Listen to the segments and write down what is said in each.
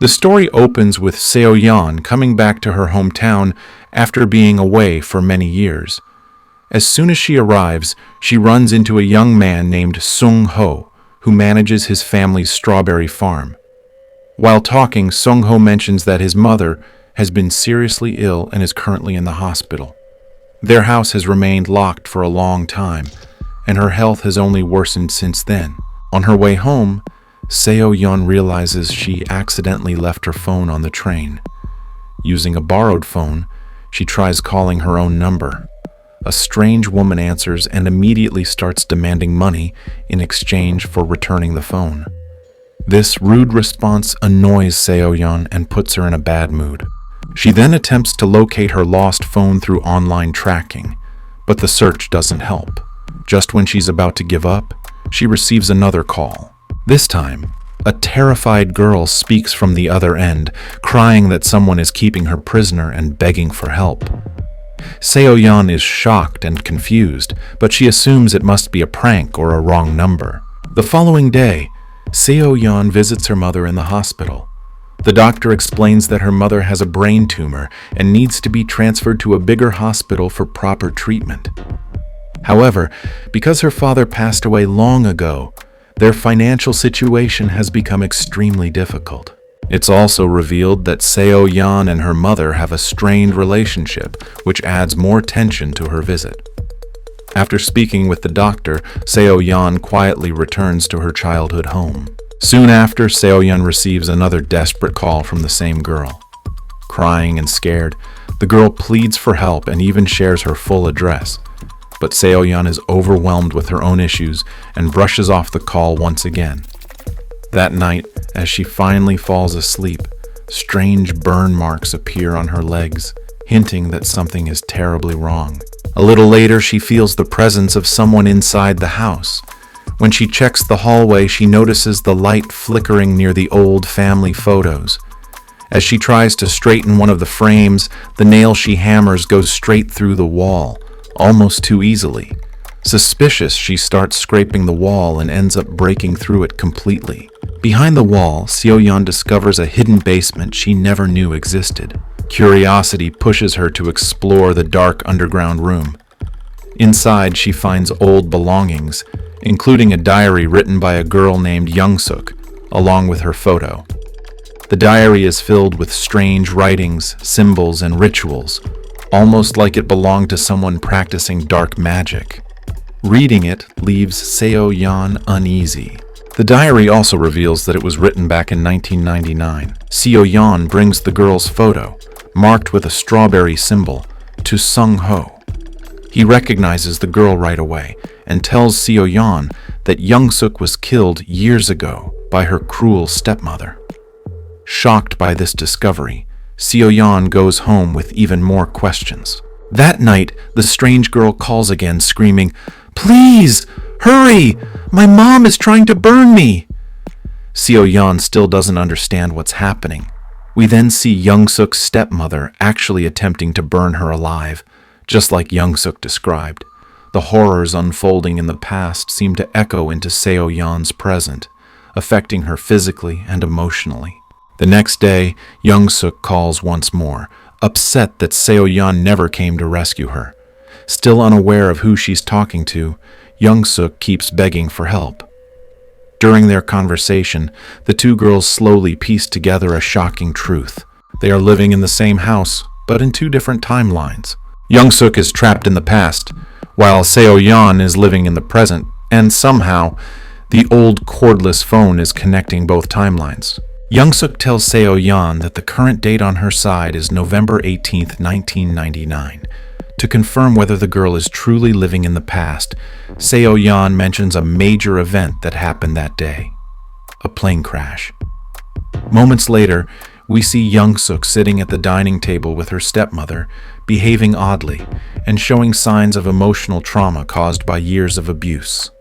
The story opens with Seo-yeon coming back to her hometown after being away for many years. As soon as she arrives, she runs into a young man named Sung-ho, who manages his family's strawberry farm. While talking, Sung-ho mentions that his mother has been seriously ill and is currently in the hospital. Their house has remained locked for a long time, and her health has only worsened since then. On her way home, Seo-yeon realizes she accidentally left her phone on the train. Using a borrowed phone, she tries calling her own number. A strange woman answers and immediately starts demanding money in exchange for returning the phone. This rude response annoys Seo-yeon and puts her in a bad mood. She then attempts to locate her lost phone through online tracking, but the search doesn't help. Just when she's about to give up, she receives another call. This time, a terrified girl speaks from the other end, crying that someone is keeping her prisoner and begging for help. Seo-yeon is shocked and confused, but she assumes it must be a prank or a wrong number. The following day, Seo-yeon visits her mother in the hospital. The doctor explains that her mother has a brain tumor and needs to be transferred to a bigger hospital for proper treatment. However, because her father passed away long ago, their financial situation has become extremely difficult. It's also revealed that Seo-yeon and her mother have a strained relationship, which adds more tension to her visit. After speaking with the doctor, Seo-yeon quietly returns to her childhood home. Soon after, Seo-yeon receives another desperate call from the same girl. Crying and scared, the girl pleads for help and even shares her full address. But Seo-yeon is overwhelmed with her own issues and brushes off the call once again. That night, as she finally falls asleep, strange burn marks appear on her legs, hinting that something is terribly wrong. A little later, she feels the presence of someone inside the house. When she checks the hallway, she notices the light flickering near the old family photos. As she tries to straighten one of the frames, the nail she hammers goes straight through the wall, almost too easily. Suspicious, she starts scraping the wall and ends up breaking through it completely. Behind the wall, Seo-yeon discovers a hidden basement she never knew existed. Curiosity pushes her to explore the dark underground room. Inside, she finds old belongings, including a diary written by a girl named Young-suk, along with her photo. The diary is filled with strange writings, symbols, and rituals, almost like it belonged to someone practicing dark magic. Reading it leaves Seo-yeon uneasy. The diary also reveals that it was written back in 1999. Seo-yeon brings the girl's photo, marked with a strawberry symbol, to Sung-ho. He recognizes the girl right away and tells Seo-yeon that Young-suk was killed years ago by her cruel stepmother. Shocked by this discovery, Seo-yeon goes home with even more questions. That night, the strange girl calls again, screaming, "Please, hurry! My mom is trying to burn me!" Seo-yeon still doesn't understand what's happening. We then see Young-suk's stepmother actually attempting to burn her alive, just like Young-suk described. The horrors unfolding in the past seem to echo into Seo-yeon's present, affecting her physically and emotionally. The next day, Young-suk calls once more, upset that Seo-yeon never came to rescue her. Still unaware of who she's talking to, Young-suk keeps begging for help. During their conversation, the two girls slowly piece together a shocking truth. They are living in the same house, but in two different timelines. Young-suk is trapped in the past, while Seo-yeon is living in the present, and somehow, the old cordless phone is connecting both timelines. Young-suk tells Seo-yeon that the current date on her side is November 18, 1999. To confirm whether the girl is truly living in the past, Seo-yeon mentions a major event that happened that day: a plane crash. Moments later, we see Young-suk sitting at the dining table with her stepmother, behaving oddly and showing signs of emotional trauma caused by years of abuse.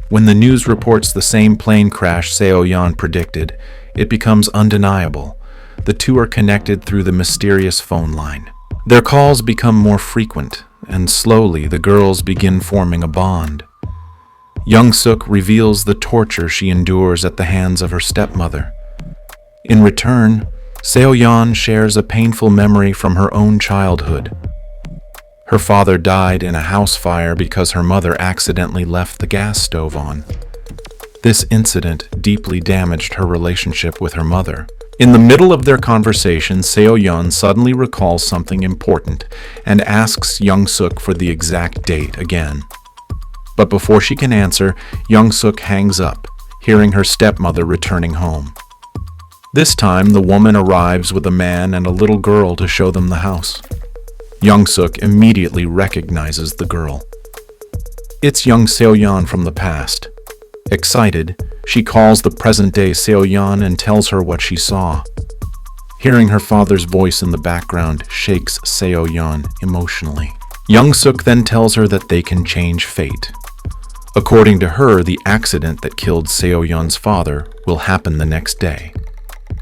When the news reports the same plane crash Seo-yeon predicted, it becomes undeniable. The two are connected through the mysterious phone line. Their calls become more frequent, and slowly the girls begin forming a bond. Young-suk reveals the torture she endures at the hands of her stepmother. In return, Seo-yeon shares a painful memory from her own childhood. Her father died in a house fire because her mother accidentally left the gas stove on. This incident deeply damaged her relationship with her mother. In the middle of their conversation, Seo-yeon suddenly recalls something important and asks Young-suk for the exact date again. But before she can answer, Young-suk hangs up, hearing her stepmother returning home. This time, the woman arrives with a man and a little girl to show them the house. Young-suk immediately recognizes the girl. It's young Seo-yeon from the past. Excited, she calls the present-day Seo-yeon and tells her what she saw. Hearing her father's voice in the background shakes Seo-yeon emotionally. Young-suk then tells her that they can change fate. According to her, the accident that killed Seo-yeon's father will happen the next day,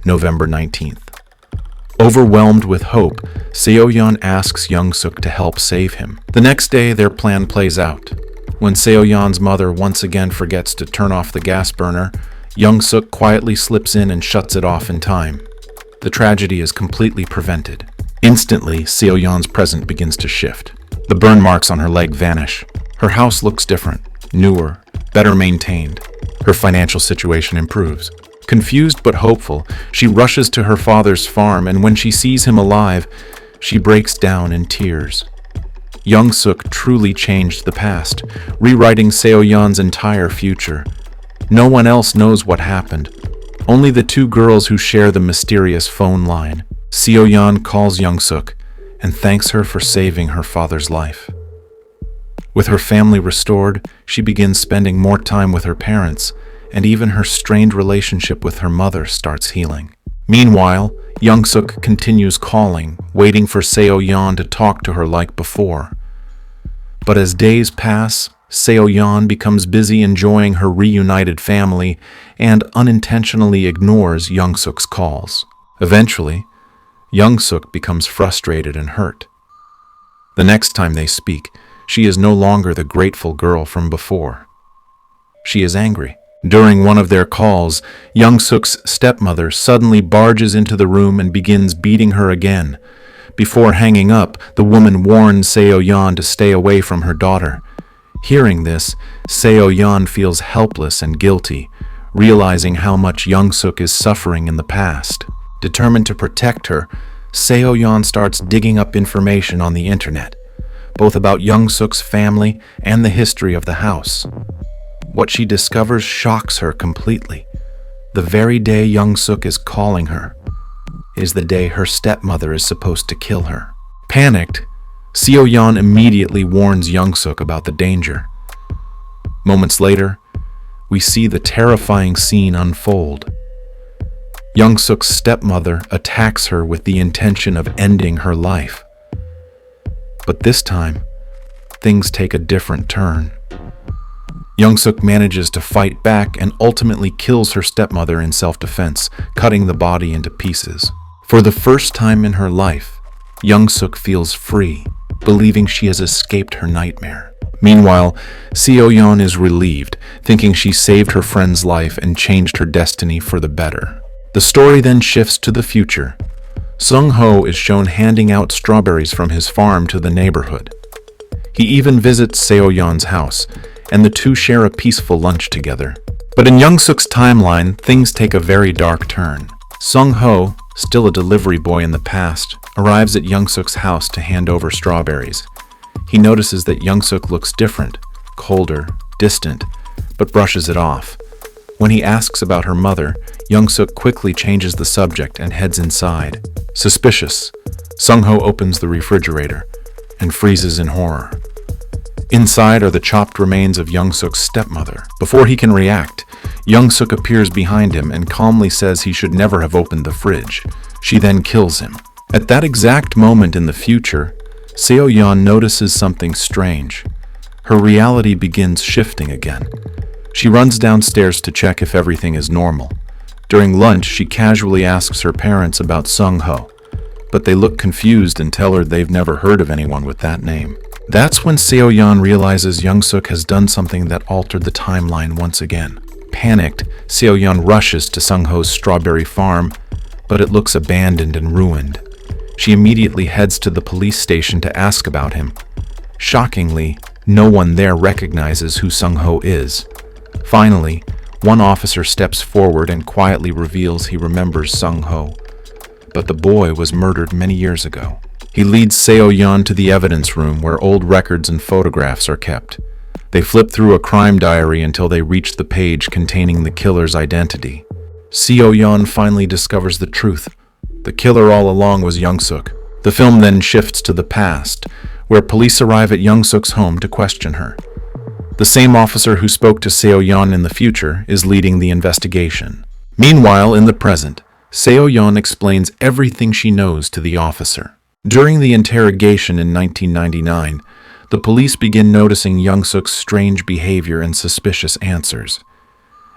November 19th. Overwhelmed with hope, Seo-yeon asks Young-suk to help save him. The next day, their plan plays out. When Seo-yeon's mother once again forgets to turn off the gas burner, Young-suk quietly slips in and shuts it off in time. The tragedy is completely prevented. Instantly, Seo-yeon's present begins to shift. The burn marks on her leg vanish. Her house looks different, newer, better maintained. Her financial situation improves. Confused but hopeful, she rushes to her father's farm, and when she sees him alive, she breaks down in tears. Young-suk truly changed the past, rewriting Seo-yeon's entire future. No one else knows what happened. Only the two girls who share the mysterious phone line. Seo-yeon calls Young-suk and thanks her for saving her father's life. With her family restored, she begins spending more time with her parents, and even her strained relationship with her mother starts healing. Meanwhile, Young-suk continues calling, waiting for Seo-yeon to talk to her like before. But as days pass, Seo-yeon becomes busy enjoying her reunited family and unintentionally ignores Young-suk's calls. Eventually, Young-suk becomes frustrated and hurt. The next time they speak, she is no longer the grateful girl from before. She is angry. During one of their calls, Young-suk's stepmother suddenly barges into the room and begins beating her again. Before hanging up, the woman warns Seo-yeon to stay away from her daughter. Hearing this, Seo-yeon feels helpless and guilty, realizing how much Young-suk is suffering in the past. Determined to protect her, Seo-yeon starts digging up information on the internet, both about Young-suk's family and the history of the house. What she discovers shocks her completely. The very day Young-suk is calling her is the day her stepmother is supposed to kill her. Panicked, Seo-yeon immediately warns Young-suk about the danger. Moments later, we see the terrifying scene unfold. Young-suk's stepmother attacks her with the intention of ending her life. But this time, things take a different turn. Young-suk manages to fight back and ultimately kills her stepmother in self-defense, cutting the body into pieces. For the first time in her life, Young-suk feels free, believing she has escaped her nightmare. Meanwhile, Seo-yeon is relieved, thinking she saved her friend's life and changed her destiny for the better. The story then shifts to the future. Sung-ho is shown handing out strawberries from his farm to the neighborhood. He even visits Seo-yeon's house, and the two share a peaceful lunch together. But in Young-suk's timeline, things take a very dark turn. Sung-ho, still a delivery boy in the past, arrives at Young-suk's house to hand over strawberries. He notices that Young-suk looks different, colder, distant, but brushes it off. When he asks about her mother, Young-suk quickly changes the subject and heads inside. Suspicious, Sung-ho opens the refrigerator and freezes in horror. Inside are the chopped remains of Young-suk's stepmother. Before he can react, Young-suk appears behind him and calmly says he should never have opened the fridge. She then kills him. At that exact moment in the future, Seo-yeon notices something strange. Her reality begins shifting again. She runs downstairs to check if everything is normal. During lunch, she casually asks her parents about Sung-ho, but they look confused and tell her they've never heard of anyone with that name. That's when Seo-yeon realizes Young-suk has done something that altered the timeline once again. Panicked, Seo-yeon rushes to Sung-ho's strawberry farm but it looks abandoned and ruined. She immediately heads to the police station to ask about him. Shockingly, no one there recognizes who Sung-ho is. Finally, one officer steps forward and quietly reveals he remembers Sung-ho, but the boy was murdered many years ago. He leads Seo-yeon to the evidence room where old records and photographs are kept. They flip through a crime diary until they reach the page containing the killer's identity. Seo-yeon finally discovers the truth. The killer all along was Young-suk. The film then shifts to the past, where police arrive at Young-suk's home to question her. The same officer who spoke to Seo-yeon in the future is leading the investigation. Meanwhile, in the present, Seo-yeon explains everything she knows to the officer. During the interrogation in 1999, the police begin noticing Young-suk's strange behavior and suspicious answers.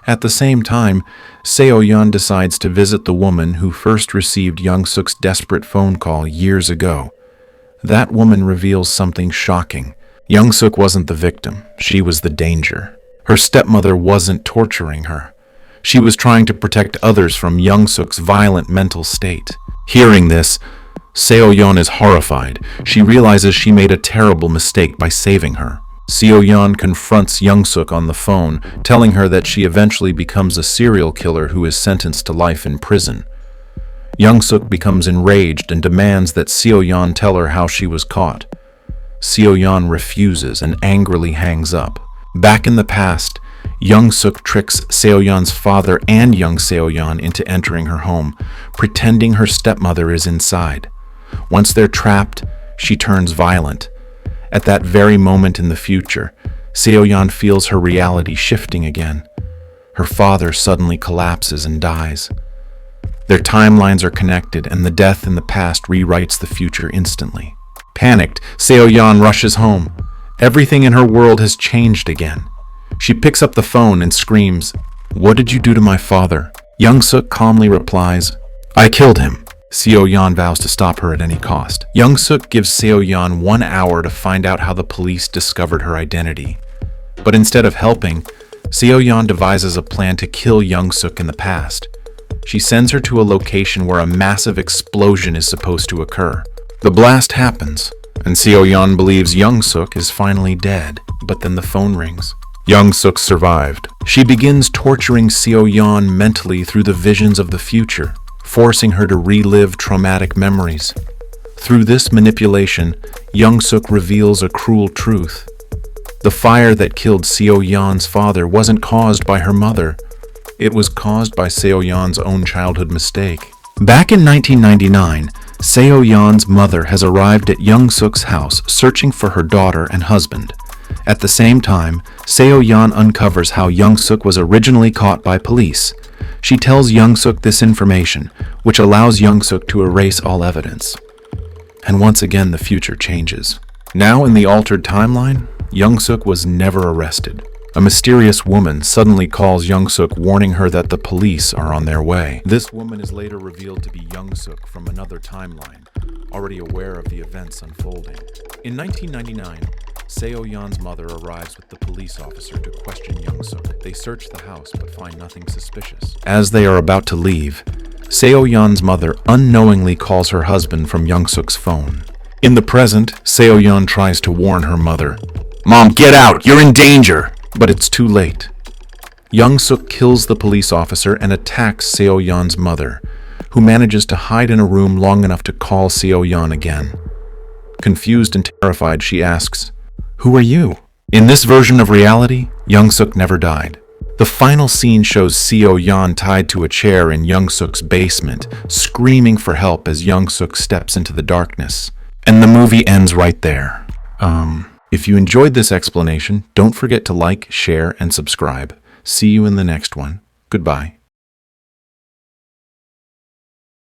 At the same time, Seo-yeon decides to visit the woman who first received Young-suk's desperate phone call years ago. That woman reveals something shocking. Young-suk wasn't the victim, she was the danger. Her stepmother wasn't torturing her. She was trying to protect others from Young-suk's violent mental state. Hearing this, Seo-yeon is horrified. She realizes she made a terrible mistake by saving her. Seo-yeon confronts Young-suk on the phone, telling her that she eventually becomes a serial killer who is sentenced to life in prison. Young-suk becomes enraged and demands that Seo-yeon tell her how she was caught. Seo-yeon refuses and angrily hangs up. Back in the past, Young-suk tricks Seo-yeon's father and young Seo-yeon into entering her home, pretending her stepmother is inside. Once they're trapped, she turns violent. At that very moment in the future, Seo-yeon feels her reality shifting again. Her father suddenly collapses and dies. Their timelines are connected, and the death in the past rewrites the future instantly. Panicked, Seo-yeon rushes home. Everything in her world has changed again. She picks up the phone and screams, "What did you do to my father?" Young-suk calmly replies, "I killed him." Seo-yeon vows to stop her at any cost. Young-suk gives Seo-yeon 1 hour to find out how the police discovered her identity. But instead of helping, Seo-yeon devises a plan to kill Young-suk in the past. She sends her to a location where a massive explosion is supposed to occur. The blast happens, and Seo-yeon believes Young-suk is finally dead, but then the phone rings. Young-suk survived. She begins torturing Seo-yeon mentally through the visions of the future, forcing her to relive traumatic memories. Through this manipulation, Young-suk reveals a cruel truth. The fire that killed Seo-yeon's father wasn't caused by her mother. It was caused by Seo-yeon's own childhood mistake. Back in 1999, Seo-yeon's mother has arrived at Young-suk's house searching for her daughter and husband. At the same time, Seo-yeon uncovers how Young-suk was originally caught by police. She tells Young-suk this information, which allows Young-suk to erase all evidence. And once again, the future changes. Now in the altered timeline, Young-suk was never arrested. A mysterious woman suddenly calls Young-suk, warning her that the police are on their way. This woman is later revealed to be Young-suk from another timeline, already aware of the events unfolding. In 1999, Seo-yeon's mother arrives with the police officer to question Young-suk. They search the house but find nothing suspicious. As they are about to leave, Seo-yeon's mother unknowingly calls her husband from Young-suk's phone. In the present, Seo-yeon tries to warn her mother, "Mom, get out! You're in danger!" But it's too late. Young-suk kills the police officer and attacks Seo-yeon's mother, who manages to hide in a room long enough to call Seo-yeon again. Confused and terrified, she asks, "Who are you?" In this version of reality, Young-suk never died. The final scene shows Seo-yeon tied to a chair in Young-suk's basement, screaming for help as Young-suk steps into the darkness. And the movie ends right there. If you enjoyed this explanation, don't forget to like, share, and subscribe. See you in the next one. Goodbye.